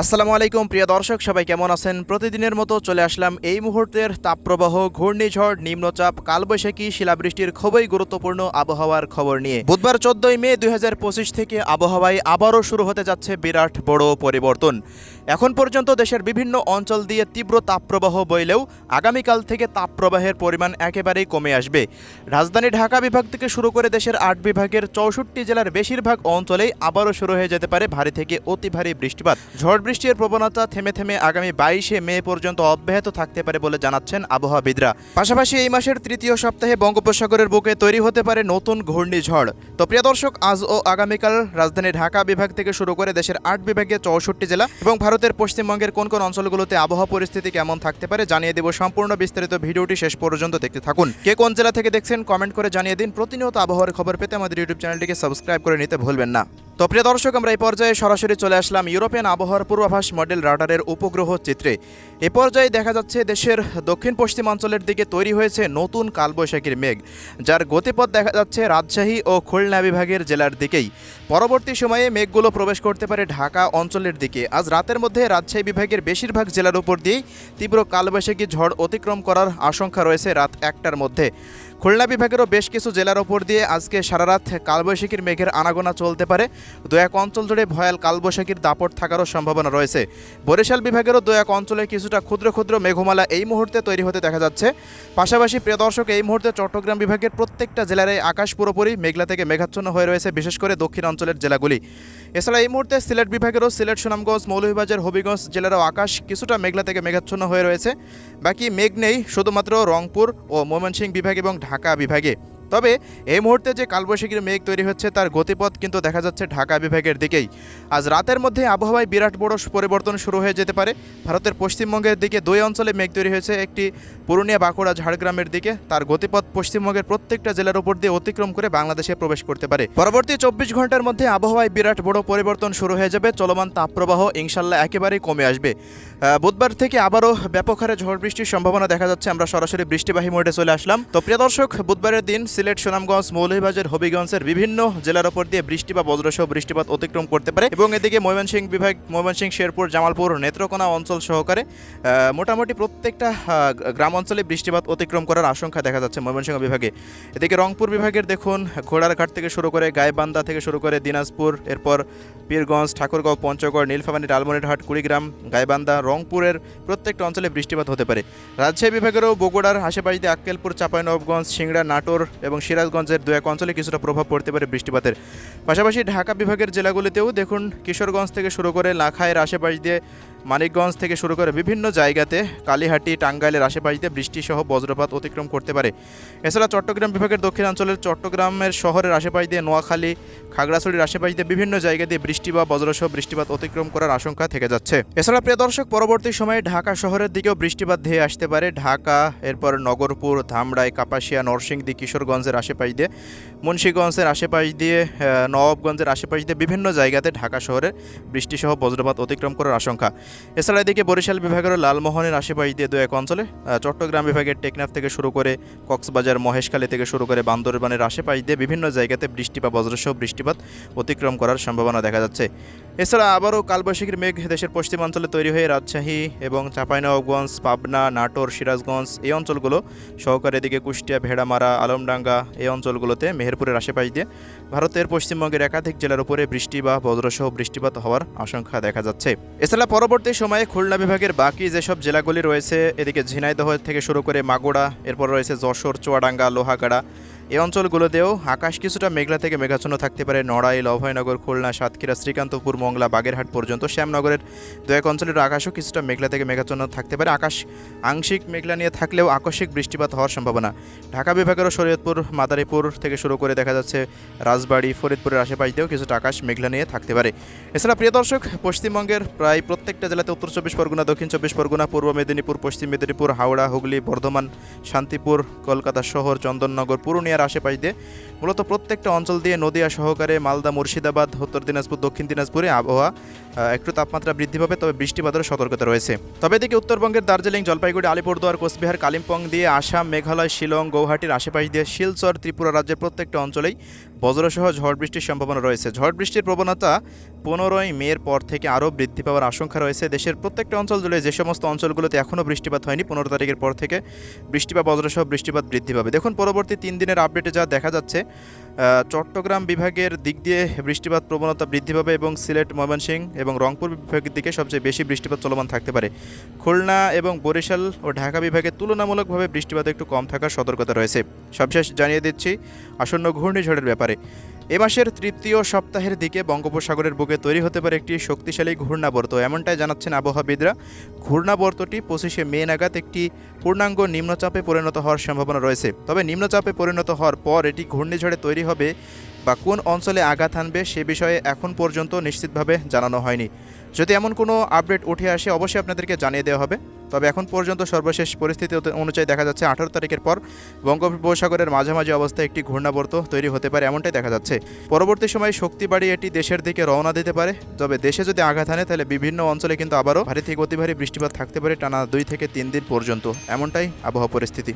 আসসালামু আলাইকুম প্রিয় দর্শক, সবাই কেমন আছেন? প্রতিদিনের মতো চলে আসলাম এই মুহূর্তের তাপপ্রবাহ, ঘূর্ণিঝড়, নিম্নচাপ, কালবৈশাখী, শিলাবৃষ্টির খুবই গুরুত্বপূর্ণ আবহাওয়ার খবর নিয়ে। বুধবার 14 মে 2025 থেকে আবহাওয়ায় আবারও শুরু হতে যাচ্ছে বিরাট বড় পরিবর্তন। এখন পর্যন্ত দেশের বিভিন্ন অঞ্চল দিয়ে তীব্র তাপপ্রবাহ বইলেও আগামীকাল থেকে তাপপ্রবাহের পরিমাণ একেবারেই কমে আসবে। রাজধানী ঢাকা বিভাগ থেকে শুরু করে দেশের 8 বিভাগের 64 জেলার বেশিরভাগ অঞ্চলেই আবারও শুরু হয়ে যেতে পারে ভারী থেকে অতি ভারী বৃষ্টিপাত। ঝড় বৃষ্টির প্রবণতা থেমে থেমে আগামী 22 মে পর্যন্ত অব্যাহত থাকতে পারে বলে জানাচ্ছেন আবহাওয়াবিদরা। পাশাপাশি এই মাসের তৃতীয় সপ্তাহে বঙ্গোপসাগরের বুকে তৈরি হতে পারে নতুন ঘূর্ণিঝড়। তো প্রিয় দর্শক, আজ ও আগামীকাল রাজধানী ঢাকা বিভাগ থেকে শুরু করে দেশের 8 বিভাগে 64 জেলা এবং ভারতের পশ্চিমবঙ্গের কোন কোন অঞ্চলগুলোতে আবহাওয়া পরিস্থিতি কেমন থাকতে পারে জানিয়ে দেব। সম্পূর্ণ বিস্তারিত ভিডিওটি শেষ পর্যন্ত দেখতে থাকুন। কে কোন জেলা থেকে দেখছেন কমেন্ট করে জানিয়ে দিন। প্রতিনিয়ত আবহাওয়ার খবর পেতে আমাদের ইউটিউব চ্যানেলটিকে সাবস্ক্রাইব করে নিতে ভুলবেন না। তো প্রিয় দর্শক, আমরা এই পর্যায়ে সরাসরি চলে আসলাম ইউরোপিয়ান আবহাওয়ার পূর্বাভাস মডেল রাডারের উপগ্রহ চিত্রে। এ পর্যায়ে দেখা যাচ্ছে দেশের দক্ষিণ পশ্চিমাঞ্চলের দিকে তৈরি হয়েছে নতুন কালবৈশাখীর মেঘ, যার গতিপথ দেখা যাচ্ছে রাজশাহী ও খুলনা বিভাগের জেলার দিকেই। পরবর্তী সময়ে মেঘগুলো প্রবেশ করতে পারে ঢাকা অঞ্চলের দিকে। আজ রাতের মধ্যে রাজশাহী বিভাগের বেশিরভাগ জেলার উপর দিয়েই তীব্র কালবৈশাখী ঝড় অতিক্রম করার আশঙ্কা রয়েছে রাত 1টার মধ্যে। খুলনা বিভাগেরও বেশ কিছু জেলার ওপর দিয়ে আজকে সারারাত কালবৈশাখীর মেঘের আনাগোনা চলতে পারে। দু এক অঞ্চল জুড়ে ভয়াল কালবৈশাখীর দাপট থাকারও সম্ভাবনা রয়েছে। বরিশাল বিভাগেরও দু এক অঞ্চলে কিছুটা ক্ষুদ্র ক্ষুদ্র মেঘমালা এই মুহূর্তে তৈরি হতে দেখা যাচ্ছে। পাশাপাশি প্রিয় দর্শক, এই মুহূর্তে চট্টগ্রাম বিভাগের প্রত্যেকটা জেলার আকাশ পুরোপুরি মেঘলা থেকে মেঘাচ্ছন্ন হয়ে রয়েছে, বিশেষ করে দক্ষিণ অঞ্চলের জেলাগুলি। এছাড়া এই মুহূর্তে সিলেট বিভাগেরও সিলেট, সুনামগঞ্জ, মৌলভীবাজার, হবিগঞ্জ জেলারও আকাশ কিছুটা মেঘলা থেকে মেঘাচ্ছন্ন হয়ে রয়েছে। বাকি মেঘ নেই শুধুমাত্র রংপুর ও ময়মনসিংহ বিভাগ এবং ঢাকা বিভাগে। তবে এই মুহূর্তে যে কালবৈশাখীর মেঘ তৈরি হচ্ছে তার গতিপথ কিন্তু দেখা যাচ্ছে ঢাকা বিভাগের দিকেই। আজ রাতের মধ্যে আবহাওয়ায় বিরাট বড় পরিবর্তন শুরু হয়ে যেতে পারে। ভারতের পশ্চিমবঙ্গের দিকে দুই অঞ্চলে মেঘ তৈরি হয়েছে, একটি পুরুলিয়া, বাঁকুড়া, ঝাড়গ্রামের দিকে। তার গতিপথ পশ্চিমবঙ্গের প্রত্যেকটা জেলার উপর দিয়ে অতিক্রম করে বাংলাদেশে প্রবেশ করতে পারে। পরবর্তী 24 ঘন্টার মধ্যে আবহাওয়ায় বিরাট বড় পরিবর্তন শুরু হয়ে যাবে। চলমান তাপপ্রবাহ ইনশাল্লাহ একেবারেই কমে আসবে। বুধবার থেকে আবারও ব্যাপক হারে ঝড় বৃষ্টির সম্ভাবনা দেখা যাচ্ছে। আমরা সরাসরি বৃষ্টিবাহী মোডে চলে আসলাম। তো প্রিয় দর্শক, বুধবারের দিন সিলেট, সুনামগঞ্জ, মৌলভীবাজার, হবিগঞ্জের বিভিন্ন জেলার ওপর দিয়ে বৃষ্টি বা বজ্রসহ বৃষ্টিপাত অতিক্রম করতে পারে এবং এদিকে ময়মনসিংহ বিভাগ, ময়মনসিংহ, শেরপুর, জামালপুর, নেত্রকোনা অঞ্চল সহকারে মোটামুটি প্রত্যেকটা গ্রাম অঞ্চলে বৃষ্টিপাত অতিক্রম করার আশঙ্কা দেখা যাচ্ছে ময়মনসিংহ বিভাগে। এদিকে রংপুর বিভাগের দেখুন ঘোড়ারঘাট থেকে শুরু করে গাইবান্ধা থেকে শুরু করে দিনাজপুর, এরপর পীরগঞ্জ, ঠাকুরগাঁও, পঞ্চগড়, নীলফামারী, লালমনিরহাট, কুড়িগ্রাম, গাইবান্ধা, রংপুরের প্রত্যেকটা অঞ্চলে বৃষ্টিপাত হতে পারে। রাজশাহী বিভাগেরও বগুড়ার আশেপাশে দিয়ে আক্কেলপুর, চাঁপাইনবাবগঞ্জ, সিংড়া, নাটোর এবং সিরাজগঞ্জের দু এক অঞ্চলে কিছুটা প্রভাব পড়তে পারে বৃষ্টিপাতের। পাশাপাশি ঢাকা বিভাগের জেলাগুলিতেও দেখুন কিশোরগঞ্জ থেকে শুরু করে লাখাইয়ের আশেপাশ দিয়ে, মানিকগঞ্জ থেকে শুরু করে বিভিন্ন জায়গাতে, কালীহাটি, টাঙ্গাইলের আশেপাশ দিয়ে বৃষ্টিসহ বজ্রপাত অতিক্রম করতে পারে। এছাড়া চট্টগ্রাম বিভাগের দক্ষিণাঞ্চলের চট্টগ্রামের শহরের আশেপাশ দিয়ে, নোয়াখালী, খাগড়াছড়ির আশেপাশ দিয়ে বিভিন্ন জায়গা দিয়ে বৃষ্টি বা বজ্রসহ বৃষ্টিপাত অতিক্রম করার আশঙ্কা থেকে যাচ্ছে। এছাড়া প্রিয় দর্শক, পরবর্তী সময়ে ঢাকা শহরের দিকেও বৃষ্টিপাত ধেয়ে আসতে পারে। ঢাকা, এরপর নগরপুর, ধামরাই, কাপাসিয়া, নরসিংদী, কিশোরগঞ্জের আশেপাশ দিয়ে, মুন্সিগঞ্জের আশেপাশ দিয়ে, নবাবগঞ্জের আশেপাশ দিয়ে বিভিন্ন জায়গাতে ঢাকা শহরে বৃষ্টিসহ বজ্রপাত অতিক্রম করার আশঙ্কা। এছাড়া এদিকে বরিশাল বিভাগেরও লালমোহনের আশেপাশ দিয়ে দু এক অঞ্চলে, চট্টগ্রাম বিভাগের টেকনাফ থেকে শুরু করে কক্সবাজার, মহেশখালী থেকে শুরু করে বান্দরবানের আশেপাশ দিয়ে বিভিন্ন জায়গাতে বৃষ্টি বা বজ্রসহ বৃষ্টিপাত অতিক্রম করার সম্ভাবনা দেখা যাচ্ছে। এছাড়া আবারও কালবৈশাখীর মেঘ দেশের পশ্চিমাঞ্চলে তৈরি হয়ে রাজশাহী এবং চাঁপাইনবাবগঞ্জ, পাবনা, নাটোর, সিরাজগঞ্জ এই অঞ্চলগুলো সহকারে এদিকে কুষ্টিয়া, ভেড়ামারা, আলমডাঙ্গা এই অঞ্চলগুলোতে, মেহেরপুরের আশেপাশ দিয়ে ভারতের পশ্চিমবঙ্গের একাধিক জেলার উপরে বৃষ্টি বা বজ্রসহ বৃষ্টিপাত হওয়ার আশঙ্কা দেখা যাচ্ছে। এছাড়া পরবর্তী সময়ে খুলনা বিভাগের বাকি যেসব জেলাগুলি রয়েছে, এদিকে ঝিনাইদহ থেকে শুরু করে মাগুরা, এরপর রয়েছে যশোর, চুয়াডাঙ্গা, লোহাগাড়া এই অঞ্চলগুলোতেও আকাশ কিছুটা মেঘলা থেকে মেঘাচ্ছন্ন থাকতে পারে। নড়াইল, অভয়নগর, খুলনা, সাতক্ষীরা, শ্রীকান্তপুর, মংলা, বাগেরহাট পর্যন্ত শ্যামনগরের দু এক অঞ্চলের আকাশও কিছুটা মেঘলা থেকে মেঘাচ্ছন্ন থাকতে পারে। আকাশ আংশিক মেঘলা নিয়ে থাকলেও আকস্মিক বৃষ্টিপাত হওয়ার সম্ভাবনা। ঢাকা বিভাগেরও শরীয়তপুর, মাদারীপুর থেকে শুরু করে দেখা যাচ্ছে রাজবাড়ী, ফরিদপুরের আশেপাশ দিয়েও কিছুটা আকাশ মেঘলা নিয়ে থাকতে পারে। এছাড়া প্রিয় দর্শক, পশ্চিমবঙ্গের প্রায় প্রত্যেকটা জেলাতে, উত্তর 24 পরগনা, দক্ষিণ 24 পরগনা, পূর্ব মেদিনীপুর, পশ্চিম মেদিনীপুর, হাওড়া, হুগলি, বর্ধমান, শান্তিপুর, কলকাতা শহর, চন্দননগর, পুরুলিয়ার আশেপাশ দিয়ে মূলত প্রত্যেকটা অঞ্চল দিয়ে নদিয়া সহকারে মালদা, মুর্শিদাবাদ, উত্তর দিনাজপুর, দক্ষিণ দিনাজপুরে আবহাওয়া একটু তাপমাত্রা বৃদ্ধি পাবে, তবে বৃষ্টিপাতের সতর্কতা রয়েছে। তবে এদিকে উত্তরবঙ্গের দার্জিলিং, জলপাইগুড়ি, আলিপুরদুয়ার, কোচবিহার, কালিম্পং দিয়ে আসাম, মেঘালয়, শিলং, গৌহাটির আশেপাশ দিয়ে শিলচর, ত্রিপুরা রাজ্যের প্রত্যেকটা অঞ্চলেই বজ্রসহ ঝড় বৃষ্টির সম্ভাবনা রয়েছে। ঝড় বৃষ্টির প্রবণতা 15ই মের পর থেকে আরও বৃদ্ধি পাওয়ার আশঙ্কা রয়েছে। দেশের প্রত্যেকটা অঞ্চল জুড়ে যে সমস্ত অঞ্চলগুলোতে এখনও বৃষ্টিপাত হয়নি, 15 তারিখের পর থেকে বৃষ্টি বা বজ্রসহ বৃষ্টিপাত বৃদ্ধি পাবে। দেখুন পরবর্তী 3 দিনের আপডেটে যা দেখা যাচ্ছে, চট্টগ্রাম বিভাগের দিক দিয়ে বৃষ্টিপাত প্রবণতা বৃদ্ধি পাবে এবং সিলেট, ময়মনসিংহ এবং রংপুর বিভাগের দিকে সবচেয়ে বেশি বৃষ্টিপাত চলমান থাকতে পারে। খুলনা এবং বরিশাল ও ঢাকা বিভাগে তুলনামূলকভাবে বৃষ্টিপাত একটু কম থাকার সতর্কতা রয়েছে। সবশেষ জানিয়ে দিচ্ছি আসন্ন ঘূর্ণিঝড়ের ব্যাপারে। এ মাসের তৃতীয় সপ্তাহের দিকে বঙ্গোপসাগরের বুকে তৈরি হতে পারে একটি শক্তিশালী ঘূর্ণাবর্ত, এমনটাই জানাচ্ছেন আবহাওয়াবিদরা। ঘূর্ণাবর্তটি 25শে মে নাগাদ একটি পূর্ণাঙ্গ নিম্নচাপে পরিণত হওয়ার সম্ভাবনা রয়েছে। তবে নিম্নচাপে পরিণত হওয়ার পর এটি ঘূর্ণিঝড়ে তৈরি হবে বা কোন অঞ্চলে আঘাত হানবে সে বিষয়ে এখন পর্যন্ত নিশ্চিতভাবে জানানো হয়নি। যদি এমন কোনো আপডেট উঠে আসে অবশ্যই আপনাদেরকে জানিয়ে দেওয়া হবে। তবে এখন পর্যন্ত সর্বশেষ পরিস্থিতি অনুযায়ী দেখা যাচ্ছে 18 তারিখের পর বঙ্গোপসাগরের মাঝামাঝি অবস্থায় একটি ঘূর্ণাবর্ত তৈরি হতে পারে, এমনটাই দেখা যাচ্ছে। পরবর্তী সময়ে শক্তি বাড়িয়ে এটি দেশের দিকে রওনা দিতে পারে। তবে দেশে যদি আঘাত হানে তাহলে বিভিন্ন অঞ্চলে কিন্তু আবারও ভারী থেকে অতি ভারী বৃষ্টিপাত থাকতে পারে টানা 2 থেকে 3 দিন পর্যন্ত, এমনটাই আবহাওয়া পরিস্থিতি।